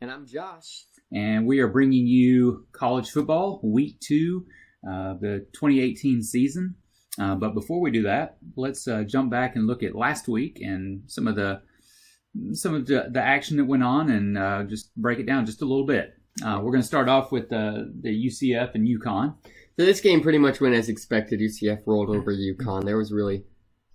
And I'm Josh. And we are bringing you college football, week 2, the 2018 season. But before we do that, let's jump back and look at last week and some of the action that went on, and just break it down just a little bit. We're going to start off with the UCF and UConn. So this game pretty much went as expected. UCF rolled over UConn. There was really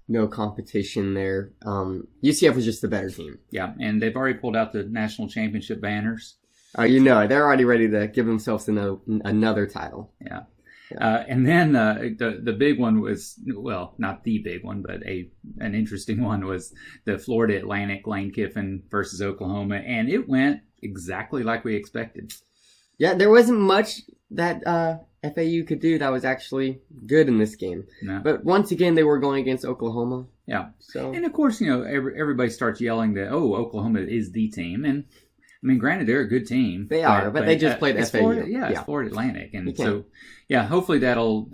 no competition there. UCF was just the better team. Yeah, and they've already pulled out the national championship banners. They're already ready to give themselves another title. Yeah. And then the big one was, well, not the big one, but an interesting one was the Florida Atlantic, Lane Kiffin versus Oklahoma, and it went exactly like we expected. Yeah, there wasn't much that FAU could do that was actually good in this game. No. But once again, they were going against Oklahoma. Yeah. So, and of course, everybody starts yelling that, Oklahoma is the team, and I mean, granted, they're a good team. They are, but they just played FAU. It's Florida Atlantic. And so, hopefully that'll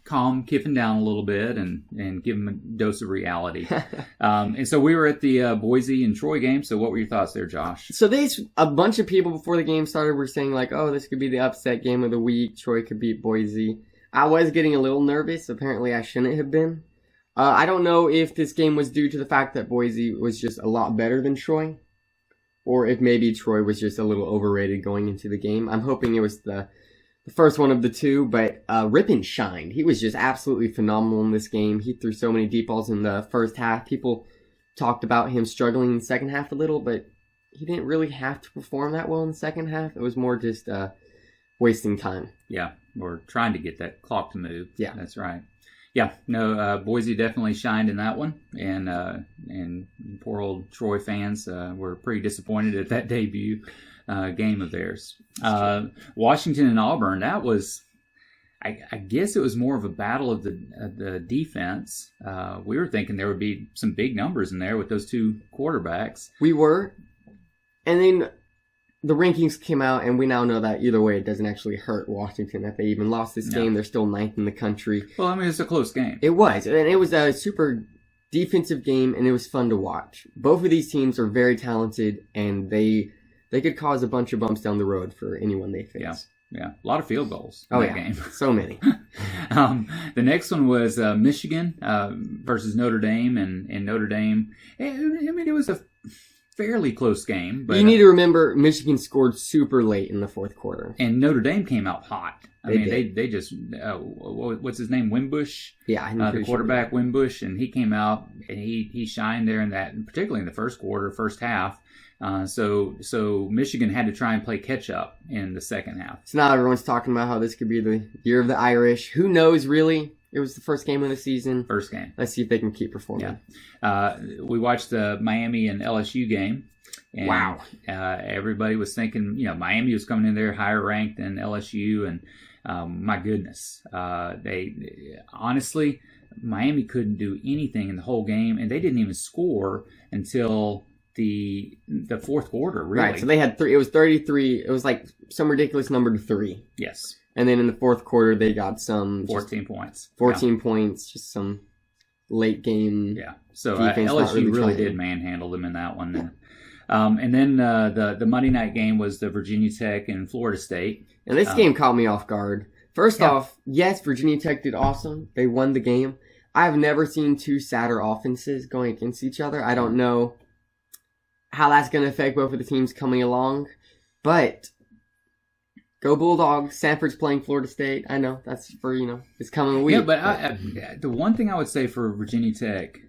calm Kiffin down a little bit and give him a dose of reality. And so we were at the Boise and Troy game. So what were your thoughts there, Josh? So a bunch of people before the game started were saying like, oh, this could be the upset game of the week. Troy could beat Boise. I was getting a little nervous. Apparently I shouldn't have been. I don't know if this game was due to the fact that Boise was just a lot better than Troy, or if maybe Troy was just a little overrated going into the game. I'm hoping it was the first one of the two, but Rippon shined. He was just absolutely phenomenal in this game. He threw so many deep balls in the first half. People talked about him struggling in the second half a little, but he didn't really have to perform that well in the second half. It was more just wasting time. Yeah, we're trying to get that clock to move. Yeah. That's right. Yeah, no, Boise definitely shined in that one, and poor old Troy fans were pretty disappointed at that debut game of theirs. Washington and Auburn, that was, I guess it was more of a battle of the defense. We were thinking there would be some big numbers in there with those two quarterbacks. We were, and then the rankings came out, and we now know that either way, it doesn't actually hurt Washington. If they even lost this game, they're still 9th in the country. Well, I mean, it's a close game. It was, and it was a super defensive game, and it was fun to watch. Both of these teams are very talented, and they could cause a bunch of bumps down the road for anyone they face. Yeah. A lot of field goals in that game. So many. The next one was Michigan versus Notre Dame, and Notre Dame, I mean, it was a fairly close game. But you need to remember, Michigan scored super late in the fourth quarter. And Notre Dame came out hot. They just, what's his name, Wimbush? Yeah, the quarterback, Wimbush, and he came out, and he shined there in that, particularly in the first quarter, first half. So Michigan had to try and play catch up in the second half. So now everyone's talking about how this could be the year of the Irish. Who knows, really? It was the first game of the season. First game. Let's see if they can keep performing. Yeah. We watched the Miami and LSU game. And, wow. Everybody was thinking, Miami was coming in there higher ranked than LSU, and my goodness, honestly, Miami couldn't do anything in the whole game, and they didn't even score until the fourth quarter. Really, right? So they had 3. It was 33. It was like some ridiculous number to 3. Yes. And then in the fourth quarter, they got some 14 points. 14 points, just some late game. Yeah. So LSU really did manhandle them in that one. And then the Monday night game was the Virginia Tech and Florida State. And this game caught me off guard. First off, yes, Virginia Tech did awesome. They won the game. I've never seen two sadder offenses going against each other. I don't know how that's going to affect both of the teams coming along, but go Bulldogs. Sanford's playing Florida State. I know that's for, this coming week. Yeah, but the one thing I would say for Virginia Tech,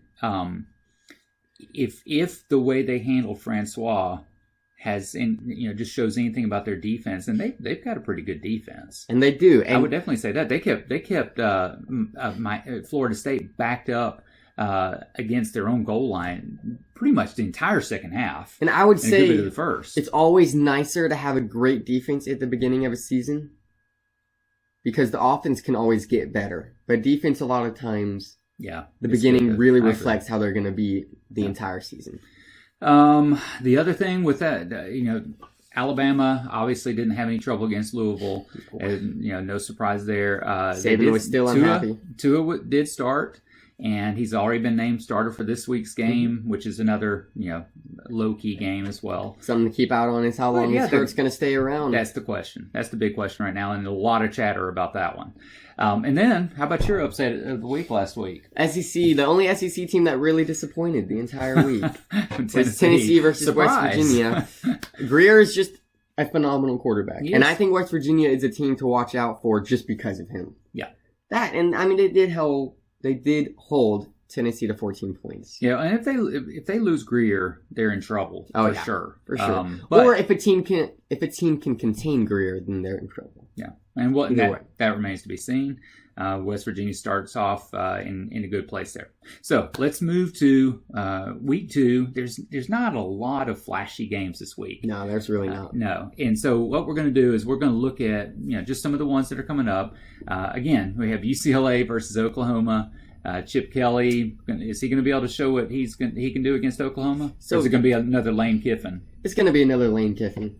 if the way they handled Francois just shows anything about their defense, and they've got a pretty good defense, and they do. And I would definitely say that they kept Florida State backed up against their own goal line pretty much the entire second half. And I would say a good bit of the first. It's always nicer to have a great defense at the beginning of a season, because the offense can always get better, but defense a lot of times, the beginning really reflects how they're going to be the entire season. The other thing with that, Alabama obviously didn't have any trouble against Louisville. And, no surprise there. Saban was still unhappy. Tua did start, and he's already been named starter for this week's game, which is another low-key game as well. Something to keep out on is how long his hurt's going to stay around. That's the question. That's the big question right now, and a lot of chatter about that one. And then, how about your upset of the week last week? SEC, the only SEC team that really disappointed the entire week was Tennessee versus Surprise. West Virginia. Greer is just a phenomenal quarterback. Yes. And I think West Virginia is a team to watch out for just because of him. Yeah. That, and I mean, they did hold Tennessee to 14 points. Yeah, and if they lose Greer, they're in trouble for sure. For sure. Or if a team can contain Greer, then they're in trouble. Yeah, and that remains to be seen. West Virginia starts off in a good place there. So let's move to week 2. There's not a lot of flashy games this week. No, there's really not. No, and so what we're going to do is we're going to look at just some of the ones that are coming up. Again, we have UCLA versus Oklahoma. Chip Kelly, is he going to be able to show what he can do against Oklahoma? So is it going to be another Lane Kiffin? It's going to be another Lane Kiffin.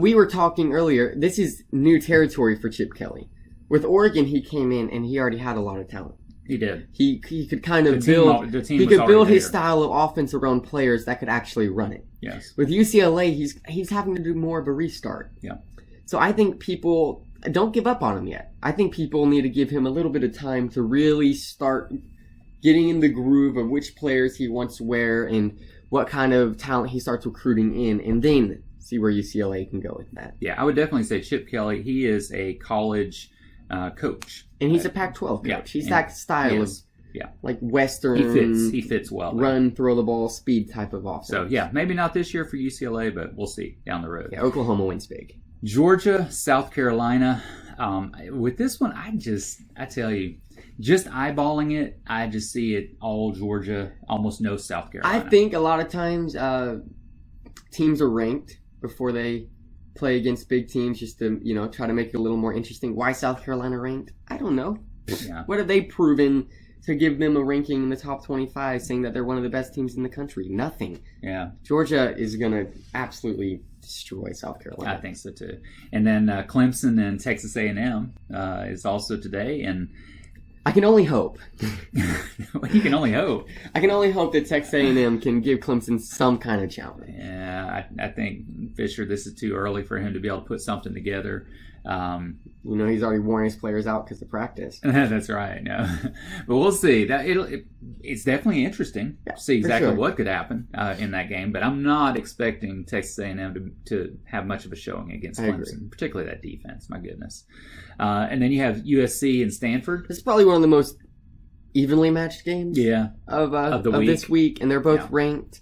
We were talking earlier. This is new territory for Chip Kelly. With Oregon, he came in and he already had a lot of talent. He did. He could kind of build his style of offense around players that could actually run it. Yes. With UCLA, he's having to do more of a restart. Yeah. So I think people don't give up on him yet. I think people need to give him a little bit of time to really start getting in the groove of which players he wants where and what kind of talent he starts recruiting in, and then see where UCLA can go with that. Yeah, I would definitely say Chip Kelly, he is a college coach. And he's a Pac-12 coach. Yeah, he's that style of like Western. He fits well. Run, throw the ball, speed type of offense. So, yeah, maybe not this year for UCLA, but we'll see down the road. Yeah, Oklahoma wins big. Georgia, South Carolina. With this one, I tell you, just eyeballing it, I just see it all Georgia, almost no South Carolina. I think a lot of times teams are ranked before they play against big teams just to, try to make it a little more interesting. Why South Carolina ranked? I don't know. Yeah. What have they proven to give them a ranking in the top 25 saying that they're one of the best teams in the country? Nothing. Yeah. Georgia is going to absolutely destroy South Carolina. I think so too. And then Clemson and Texas A&M is also today, and I can only hope. You can only hope. I can only hope that Texas A&M can give Clemson some kind of challenge. Yeah, I think Fisher, this is too early for him to be able to put something together. He's already worn his players out because of practice. That's right. No, but we'll see. It's definitely interesting to see exactly what could happen in that game. But I'm not expecting Texas A&M to have much of a showing against Clemson, particularly that defense. My goodness. And then you have USC and Stanford. It's probably one of the most evenly matched games. Of this week, and they're both ranked.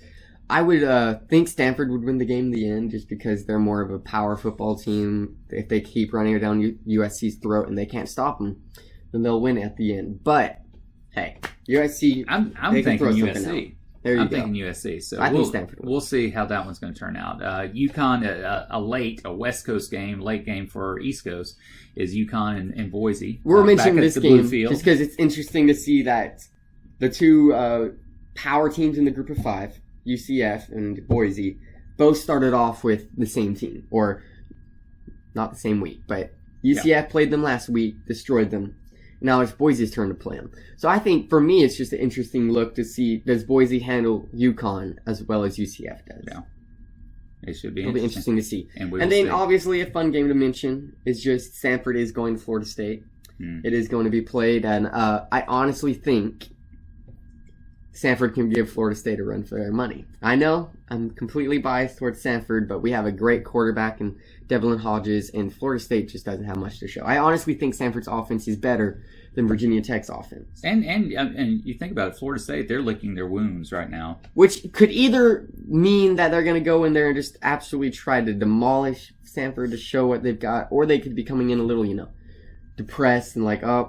I would think Stanford would win the game in the end just because they're more of a power football team. If they keep running it down USC's throat and they can't stop them, then they'll win at the end. But, hey, USC... I'm thinking USC. I'm thinking USC. So I think Stanford we'll see how that one's going to turn out. UConn, a West Coast game, late game for East Coast, is UConn and Boise. We're mentioning this game just because it's interesting to see that the two power teams in the group of 5... UCF and Boise both started off with the same team, or not the same week, but UCF played them last week, destroyed them. Now it's Boise's turn to play them. So I think for me it's just an interesting look to see, does Boise handle UConn as well as UCF does? Yeah. It should be It'll be interesting to see. And then obviously a fun game to mention is just Stanford is going to Florida State. It is going to be played, and I honestly think Stanford can give Florida State a run for their money. I know I'm completely biased towards Stanford, but we have a great quarterback in Devlin Hodges, and Florida State just doesn't have much to show. I honestly think Stanford's offense is better than Virginia Tech's offense. And you think about it, Florida State, they're licking their wounds right now. Which could either mean that they're going to go in there and just absolutely try to demolish Stanford to show what they've got, or they could be coming in a little, depressed and like, oh,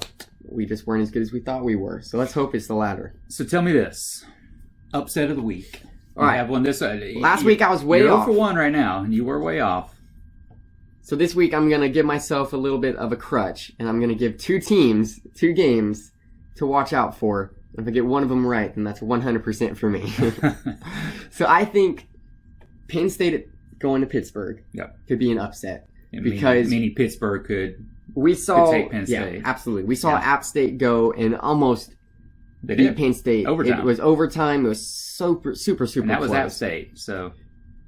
we just weren't as good as we thought we were. So let's hope it's the latter. So tell me this. Upset of the week. All right. Have one this Last week I was way you're off. 0 for 1 right now, and you were way off. So this week I'm going to give myself a little bit of a crutch, and I'm going to give 2 games to watch out for. If I get one of them right, then that's 100% for me. So I think Penn State going to Pittsburgh could be an upset. Because meaning Pittsburgh could take Penn State. Yeah, absolutely. We saw App State go and almost They beat did. Penn State. Overtime. It was overtime. It was super And that was close. App State. So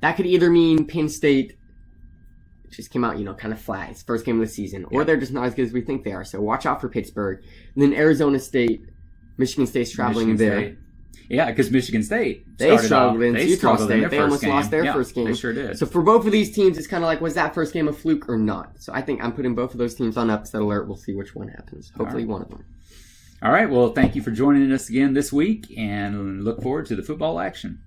That could either mean Penn State just came out, kind of flat. It's first game of the season. Or they're just not as good as we think they are. So watch out for Pittsburgh. And then Arizona State, Michigan State's traveling there. State. Yeah, because Michigan State They struggled against Utah struggled in State. their They first almost game. lost their Yeah, first game. They sure did. So for both of these teams, it's kind of like, was that first game a fluke or not? So I think I'm putting both of those teams on upset alert. We'll see which one happens. Hopefully one of them. All right. Well, thank you for joining us again this week, and look forward to the football action.